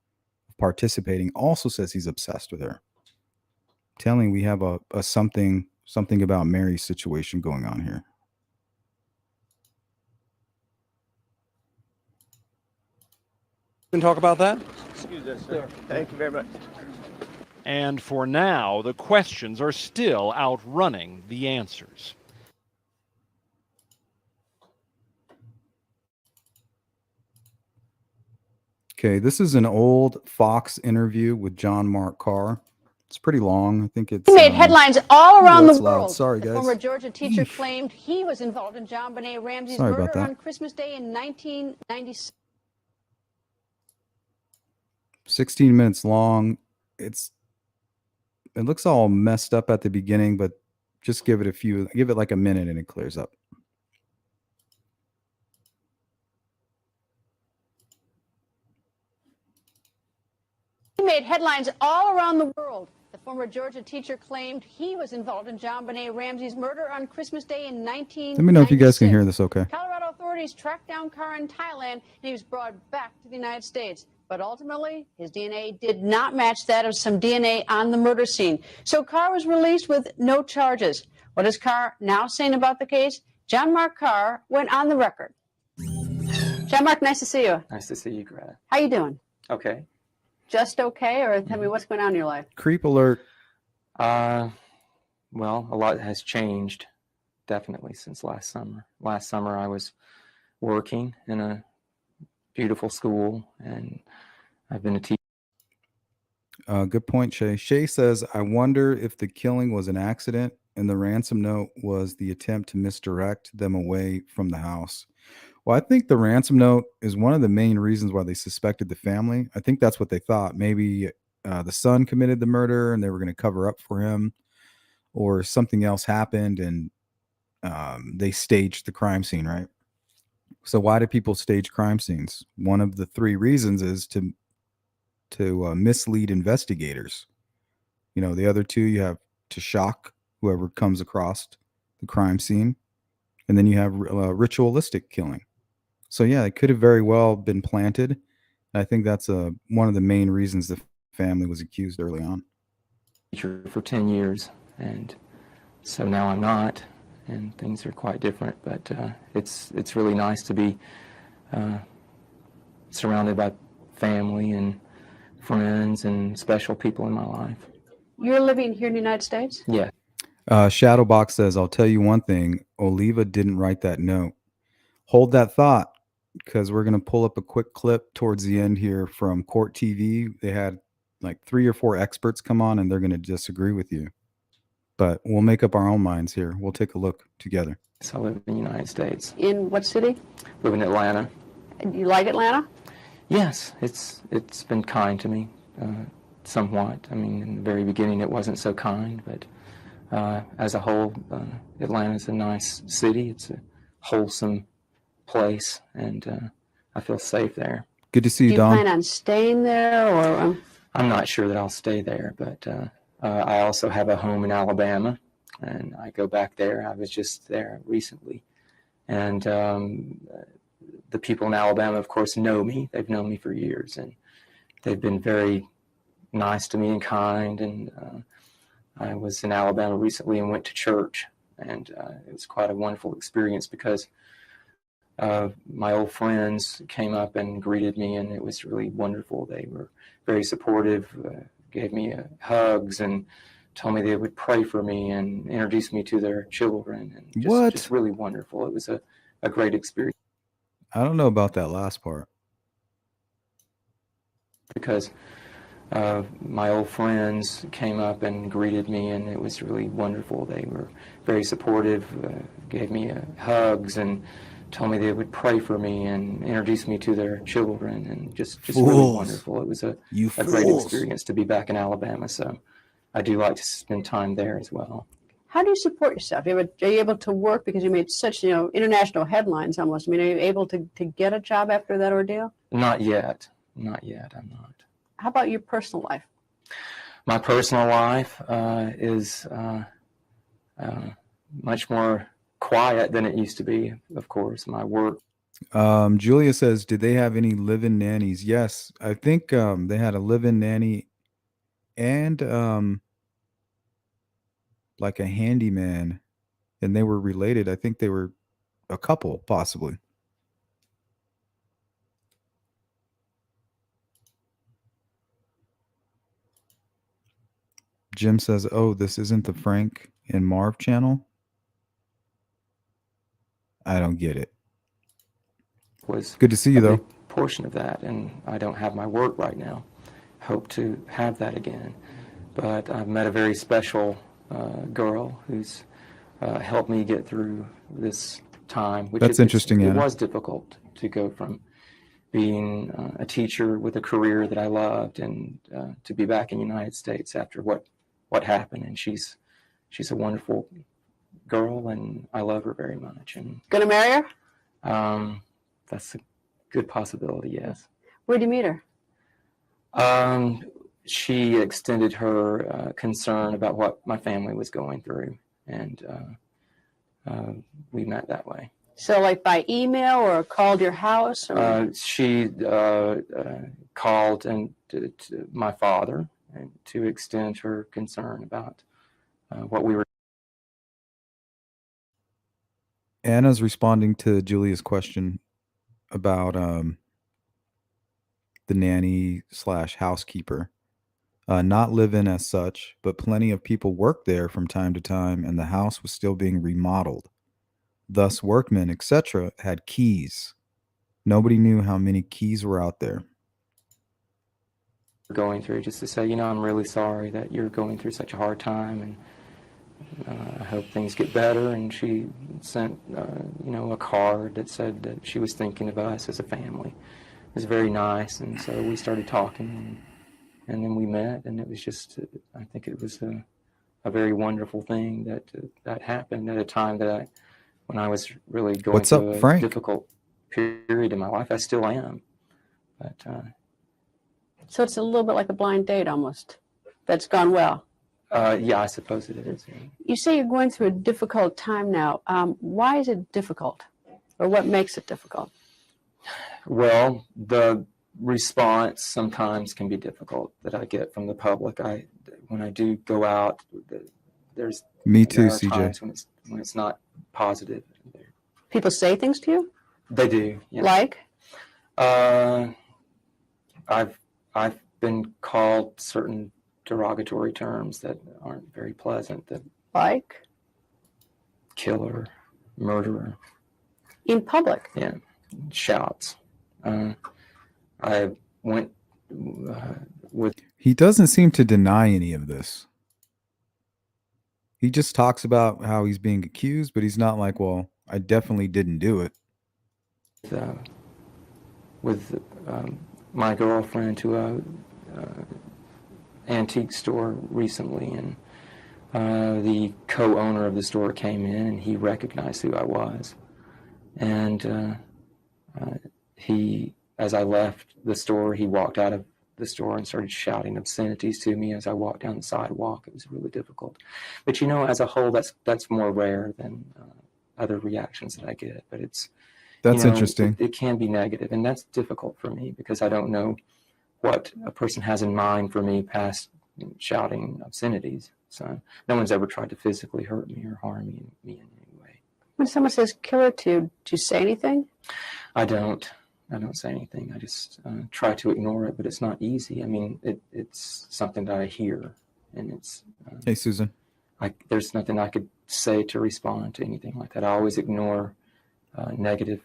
participating, also says he's obsessed with her. Telling we have a something about Mary's situation going on here. Can talk about that? Excuse us, sir. Thank you very much. And for now, the questions are still outrunning the answers. Okay, this is an old Fox interview with John Mark Carr. It's pretty long. I think it's... He made headlines all around the loud. world. Sorry, the guys. former Georgia teacher claimed he was involved in JonBenét Ramsey's Sorry about murder that. on Christmas Day in 1996. 16 minutes long. It looks all messed up at the beginning, but just give it like a minute and it clears up. He made headlines all around the world. The former Georgia teacher claimed he was involved in JonBenét Ramsey's murder on Christmas Day in 1996. Let me know if you guys can hear this okay. Colorado authorities tracked down Carr in Thailand, and he was brought back to the United States. But ultimately, his DNA did not match that of some DNA on the murder scene. So Carr was released with no charges. What is Carr now saying about the case? John Mark Carr went on the record. John Mark, nice to see you. Nice to see you, Greta. How you doing? Okay. Just okay, or tell me what's going on in your life? Creep alert. Well, a lot has changed, definitely, since last summer. Last summer, I was working in a beautiful school, and I've been a teacher. Good point, Shay. Shay says, I wonder if the killing was an accident and the ransom note was the attempt to misdirect them away from the house. Well, I think the ransom note is one of the main reasons why they suspected the family. I think that's what they thought. Maybe the son committed the murder and they were going to cover up for him, or something else happened and they staged the crime scene, right? So why do people stage crime scenes? One of the three reasons is to mislead investigators. You know, the other two, you have to shock whoever comes across the crime scene, and then you have ritualistic killing. So yeah, it could have very well been planted. I think that's one of the main reasons the family was accused early on. Teacher for 10 years, and so now I'm not, and things are quite different. But it's really nice to be surrounded by family and friends and special people in my life. You're living here in the United States? Yeah. Shadowbox says, I'll tell you one thing. Oliva didn't write that note. Hold that thought. because we're going to pull up a quick clip towards the end here from Court TV. They had like 3 or 4 experts come on, and they're going to disagree with you. But we'll make up our own minds here. We'll take a look together. So I live in the United States. In what city? Live in Atlanta. And you like Atlanta? Yes, it's been kind to me, somewhat. I mean, in the very beginning it wasn't so kind, but as a whole, Atlanta's a nice city. It's a wholesome place, and I feel safe there. Good to see you, Do you Don. plan on staying there, or? I'm not sure that I'll stay there, but I also have a home in Alabama, and I go back there. I was just there recently, and the people in Alabama, of course, know me. They've known me for years, and they've been very nice to me and kind. And I was in Alabama recently and went to church, and it was quite a wonderful experience because my old friends came up and greeted me, and it was really wonderful. They were very supportive, gave me hugs, and told me they would pray for me and introduce me to their children. And just really wonderful. It was a great experience. I don't know about that last part. Because my old friends came up and greeted me, and it was really wonderful. They were very supportive, gave me hugs, and told me they would pray for me and introduce me to their children, and just really wonderful. It was a great experience to be back in Alabama, so I do like to spend time there as well. How do you support yourself? Are you able to work because you made such, international headlines almost? I mean, are you able to get a job after that ordeal? Not yet. Not yet. I'm not. How about your personal life? My personal life is much more quiet than it used to be, of course. My work. Julia says, did they have any live-in nannies? Yes, I think they had a live-in nanny and like a handyman, and they were related. I think they were a couple, possibly. Jim says, oh, this isn't the Frank and Marv channel. I don't get it. Was good to see you, though. Portion of that, and I don't have my work right now. Hope to have that again. But I've met a very special girl who's helped me get through this time. That's interesting, It Anna. was difficult to go from being a teacher with a career that I loved and to be back in the United States after what happened. And she's a wonderful girl, and I love her very much. And Gonna marry her? That's a good possibility, yes. Where'd you meet her? She extended her concern about what my family was going through, and we met that way. So like by email or called your house? Or? She called and to my father and to extend her concern about what we were. Anna's responding to Julia's question about the nanny / housekeeper. Not live-in as such, but plenty of people worked there from time to time, and the house was still being remodeled. Thus, workmen, etc., had keys. Nobody knew how many keys were out there. Going through, just to say, I'm really sorry that you're going through such a hard time, and I hope things get better. And she sent, a card that said that she was thinking of us as a family. It was very nice, and so we started talking, and then we met, and it was just, I think it was a very wonderful thing that happened at a time that when I was really going through a difficult period in my life. I still am, but. So it's a little bit like a blind date almost. That's gone well. Yeah, I suppose it is. Yeah. You say you're going through a difficult time now. Why is it difficult, or what makes it difficult? Well, the response sometimes can be difficult that I get from the public. When I do go out, there's me too, there are CJ. times when it's not positive. People say things to you? They do. Yeah. Like? I've been called certain derogatory terms that aren't very pleasant. That like? Killer, murderer. In public? Yeah. shouts. I went with. He doesn't seem to deny any of this. He just talks about how he's being accused, but he's not like, well, I definitely didn't do it. With my girlfriend to a antique store recently, and the co-owner of the store came in and he recognized who I was. And he, as I left the store, he walked out of the store and started shouting obscenities to me as I walked down the sidewalk. It was really difficult. But you know, as a whole, that's more rare than other reactions that I get. But it's, that's interesting. It can be negative, and that's difficult for me because I don't know what a person has in mind for me past shouting obscenities. So no one's ever tried to physically hurt me or harm me in any way. When someone says killer to you, do you say anything? I don't say anything. I just try to ignore it, but it's not easy. I mean, it's something that I hear, and it's. Hey, Susan. There's nothing I could say to respond to anything like that. I always ignore negative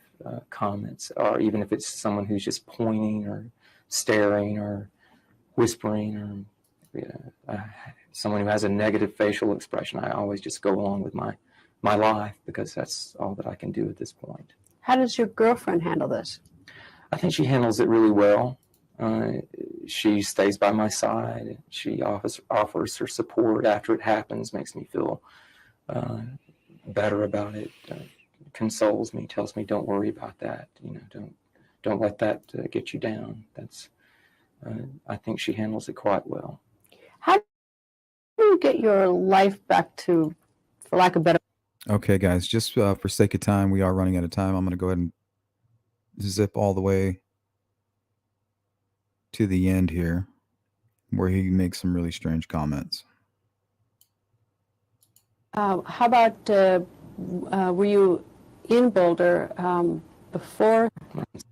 comments, or even if it's someone who's just pointing or staring or whispering, or someone who has a negative facial expression. I always just go along with my life because that's all that I can do at this point. How does your girlfriend handle this? I think she handles it really well. She stays by my side. She offers her support after it happens, makes me feel better about it, consoles me, tells me don't worry about that. Don't let that get you down. That's I think she handles it quite well. How do you get your life back to, for lack of better? Okay, guys, just for sake of time, we are running out of time. I'm going to go ahead and zip all the way to the end here where he makes some really strange comments. How about, were you in Boulder before?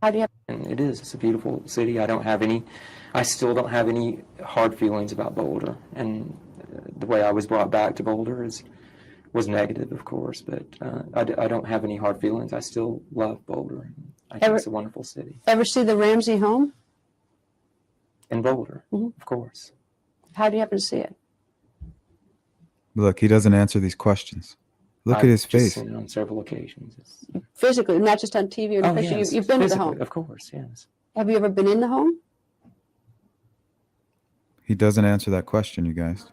How do you have? And it's a beautiful city. I still don't have any hard feelings about Boulder. And the way I was brought back to Boulder was negative, of course, but I don't have any hard feelings. I still love Boulder. I think it's a wonderful city. Ever see the Ramsey home? In Boulder, of course. How do you happen to see it? Look, he doesn't answer these questions. Look at his face. I've seen it on several occasions. Physically, not just on TV or picture. Yes, you've been to the home? Of course, yes. Have you ever been in the home? He doesn't answer that question, you guys.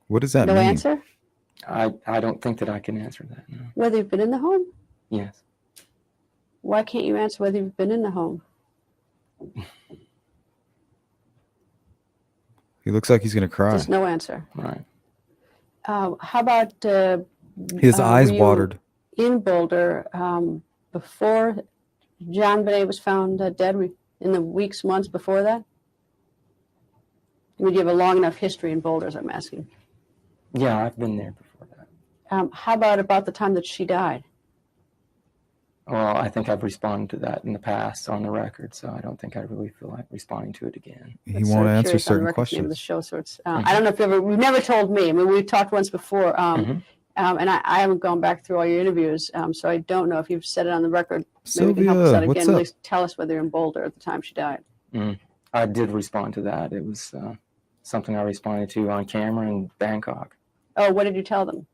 What does that mean? No answer? I don't think that I can answer that. No. Whether you've been in the home? Yes. Why can't you answer whether you've been in the home? He looks like he's going to cry. There's no answer. Right. How about his eyes watered in Boulder before JonBenét was found dead? In the weeks, months before that? Would you have a long enough history in Boulder, as I'm asking? Yeah, I've been there before that. How about the time that she died? Well, I think I've responded to that in the past on the record, so I don't think I really feel like responding to it again. He won't answer certain questions. Of the show, so it's, I don't know if you've never told me. I mean, we've talked once before, and I haven't gone back through all your interviews, so I don't know if you've said it on the record. Maybe you can help us out again. At least tell us whether you're in Boulder at the time she died. I did respond to that. It was something I responded to on camera in Bangkok. Oh, what did you tell them?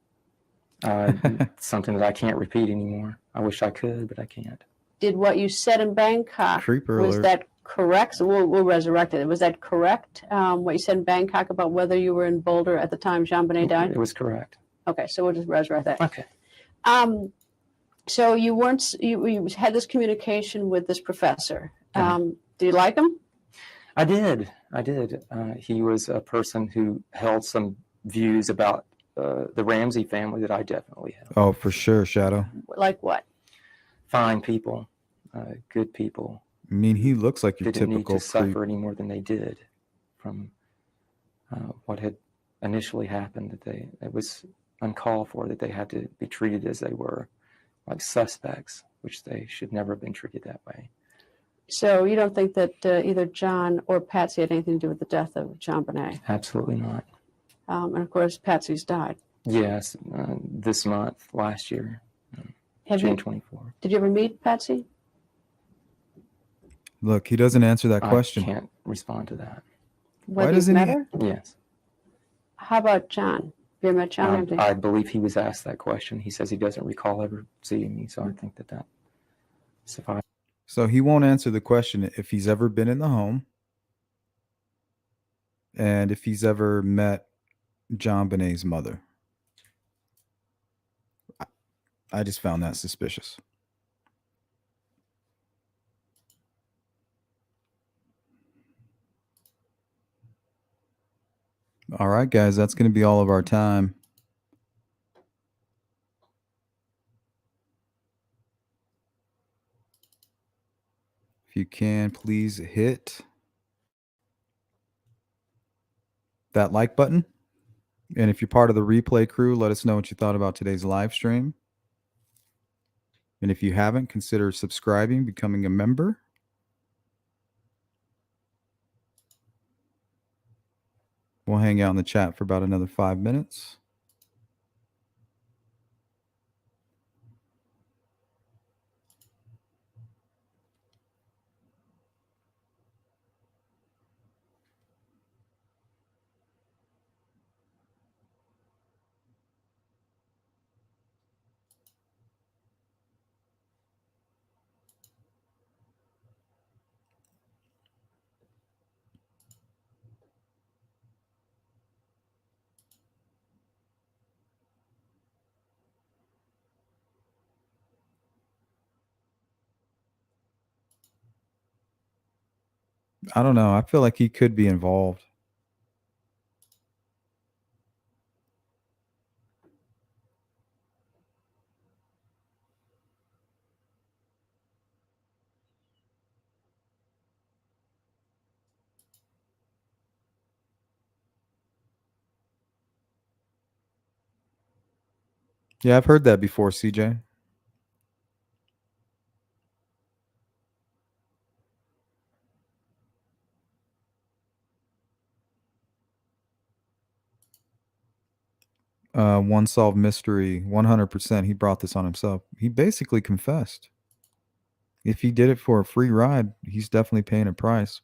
Something that I can't repeat anymore. I wish I could, but I can't. Did what you said in Bangkok, was that correct? So we'll resurrect it. Was that correct, what you said in Bangkok about whether you were in Boulder at the time JonBenét died? It was correct. Okay, so we'll just resurrect that. Okay. So you had this communication with this professor. Did you like him? I did. He was a person who held some views about the Ramsey family that I definitely have. Oh, for sure, Shadow. Like what? Fine people, good people. I mean, he looks like your didn't typical need to suffer any more than they did from what had initially happened. That it was uncalled for, that they had to be treated as they were, like suspects, which they should never have been treated that way. So you don't think that either John or Patsy had anything to do with the death of JonBenét? Absolutely not. And of course, Patsy's died. Yes, this month, last year, June 24th. Did you ever meet Patsy? Look, he doesn't answer that question. I can't respond to that. Whether you've met her? Yes. How about John? Have you ever met John Ramsey? I believe he was asked that question. He says he doesn't recall ever seeing me, so I think that suffices. So he won't answer the question if he's ever been in the home and if he's ever met JonBenét's mother. I just found that suspicious. All right, guys, that's going to be all of our time. If you can, please hit that like button. And if you're part of the replay crew, let us know what you thought about today's live stream. And if you haven't, consider subscribing, becoming a member. We'll hang out in the chat for about another 5 minutes. I don't know. I feel like he could be involved. Yeah, I've heard that before, CJ. One Solved Mystery, 100%. He brought this on himself. He basically confessed. If he did it for a free ride, he's definitely paying a price.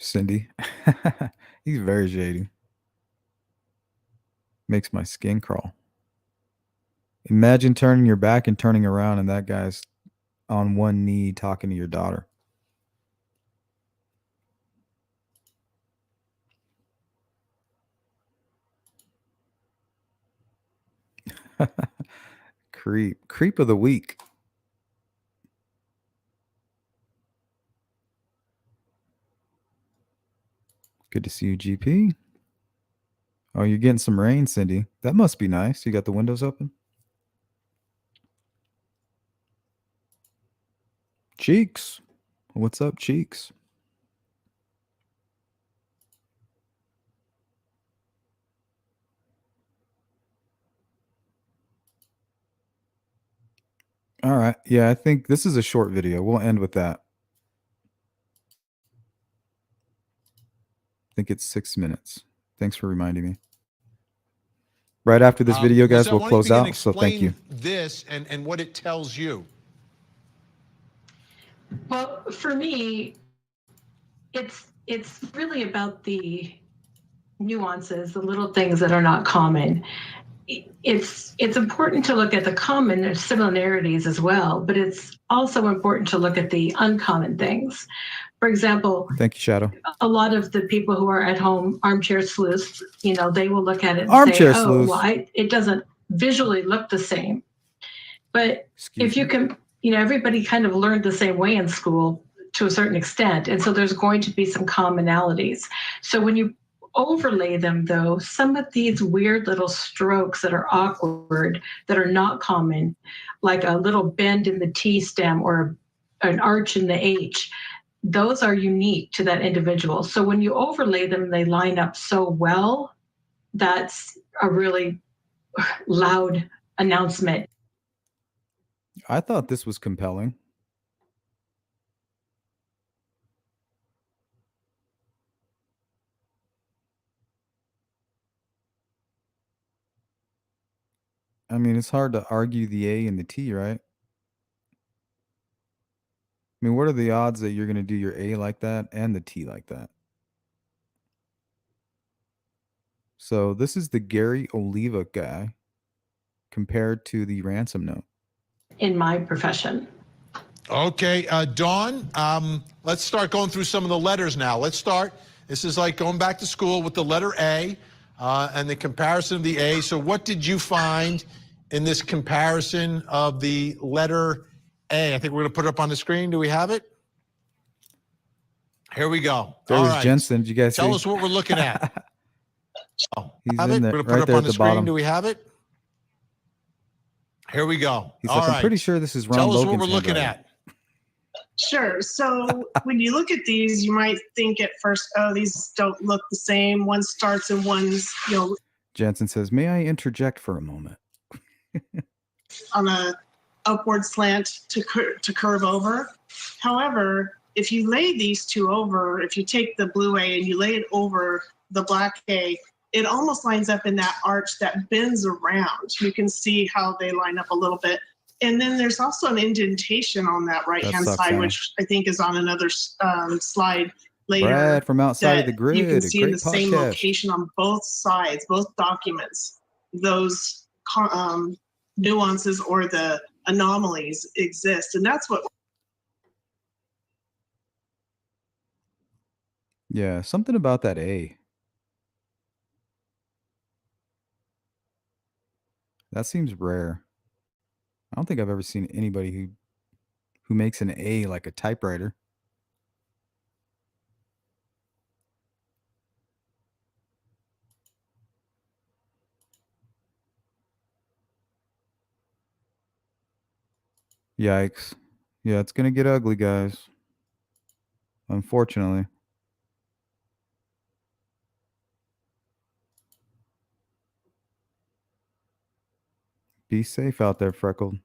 Cindy. He's very shady. Makes my skin crawl. Imagine turning your back and turning around and that guy's on one knee talking to your daughter. Creep of the week. Good to see you, GP. Oh, you're getting some rain, Cindy. That must be nice. You got the windows open? Cheeks. What's up, Cheeks? All right. Yeah, I think this is a short video. We'll end with that. I think it's 6 minutes. Thanks for reminding me. Right after this video, guys, we'll close out. So thank you. This and what it tells you. Well, for me, it's really about the nuances, the little things that are not common. It's important to look at the common similarities as well, but it's also important to look at the uncommon things. For example, thank you, Shadow. A lot of the people who are at home armchair sleuths, they will look at it and armchair say, sleuths. "Oh, well, it doesn't visually look the same." But if you can everybody kind of learned the same way in school to a certain extent. And so there's going to be some commonalities. So when you overlay them, though, some of these weird little strokes that are awkward, that are not common, like a little bend in the T stem or an arch in the H, those are unique to that individual. So when you overlay them, they line up so well. That's a really loud announcement. I thought this was compelling. I mean, it's hard to argue the A and the T, right? I mean, what are the odds that you're going to do your A like that and the T like that? So this is the Gary Oliva guy compared to the ransom note. In my profession. Okay, Dawn, let's start going through some of the letters now. Let's start. This is like going back to school with the letter A and the comparison of the A. So what did you find in this comparison of the letter A? I think we're going to put it up on the screen. Do we have it? Here we go. There All was right. Jensen. Did you guys Tell see? us what we're looking at. He's Have it? in We're there, going to put right it up there on at the the screen. bottom. Do we have it? Here we go. He's All like, I'm right. pretty sure this is Ron Tell us Logan's what we're looking handwriting. at. Sure. So when you look at these, you might think at first, oh, these don't look the same. One starts and one's, Jensen says, may I interject for a moment? on a upward slant to curve over. However, if you lay these two over, if you take the blue A and you lay it over the black A, it almost lines up in that arch that bends around. You can see how they line up a little bit. And then there's also an indentation on that right-hand sucks, side, Anna. which I think is on another slide later. Brad from outside of that the grid. You can a see in great the same podcast. location on both sides, both documents. Those nuances or the anomalies exist. And that's what Yeah, something about that A. That seems rare. I don't think I've ever seen anybody who makes an A like a typewriter. Yikes. Yeah, it's going to get ugly, guys. Unfortunately. Be safe out there, Freckled.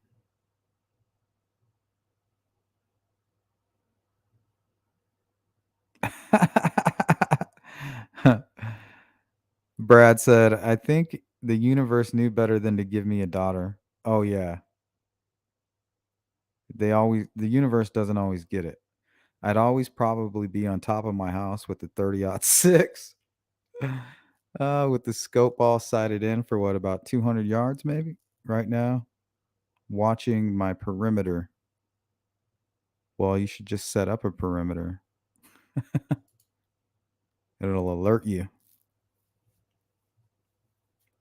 Brad said, I think the universe knew better than to give me a daughter. Oh, yeah. The universe doesn't always get it. I'd always probably be on top of my house with the 30-06. With the scope all sighted in for what, about 200 yards maybe right now, watching my perimeter. Well, you should just set up a perimeter. It'll alert you.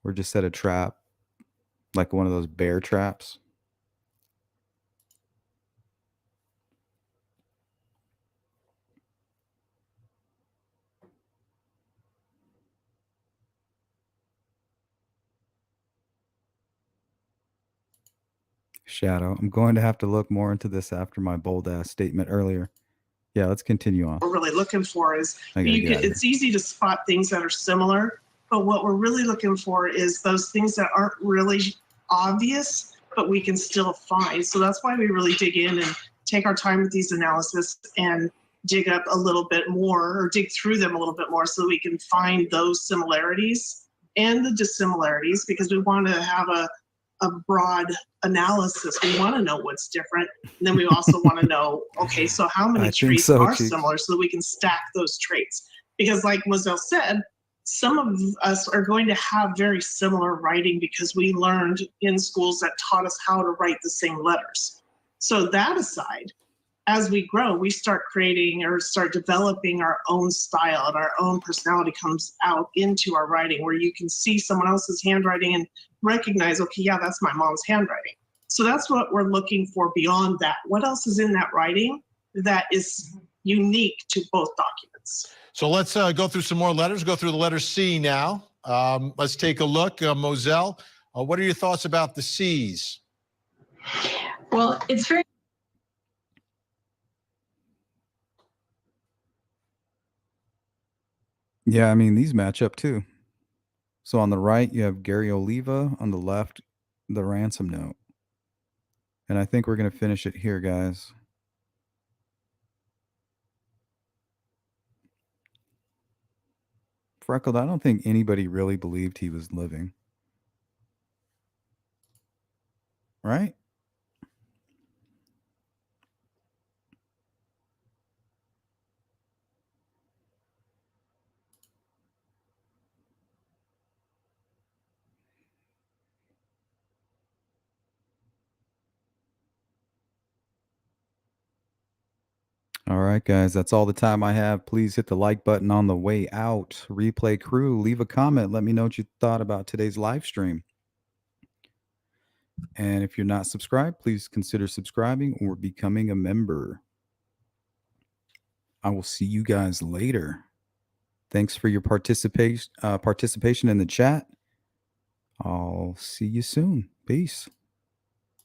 Or just set a trap, like one of those bear traps. Shadow. I'm going to have to look more into this after my bold ass statement earlier. Yeah, let's continue on. we're really looking for is I gotta get out of it's easy to spot things that are similar, but what we're really looking for is those things that aren't really obvious, but we can still find. So that's why we really dig in and take our time with these analysis and dig up a little bit more or dig through them a little bit more so we can find those similarities and the dissimilarities, because we want to have a broad analysis. We want to know what's different. And then we also want to know, okay, so how many I think traits so, are Chief. similar so that we can stack those traits. Because like Moselle said, some of us are going to have very similar writing because we learned in schools that taught us how to write the same letters. So that aside, as we grow, we start creating or start developing our own style, and our own personality comes out into our writing, where you can see someone else's handwriting and recognize, okay, yeah, that's my mom's handwriting. So that's what we're looking for beyond that. What else is in that writing that is unique to both documents? So let's go through some more letters. Go through the letter C now. Let's take a look. Moselle, what are your thoughts about the C's? Well, it's very Yeah, I mean, these match up too. So on the right, you have Gary Oliva. On the left, the ransom note. And I think we're going to finish it here, guys. Freckled, I don't think anybody really believed he was living. Right? All right, guys, that's all the time I have. Please hit the like button on the way out. Replay crew, leave a comment. Let me know what you thought about today's live stream. And if you're not subscribed, please consider subscribing or becoming a member. I will see you guys later. Thanks for your participation in the chat. I'll see you soon. Peace.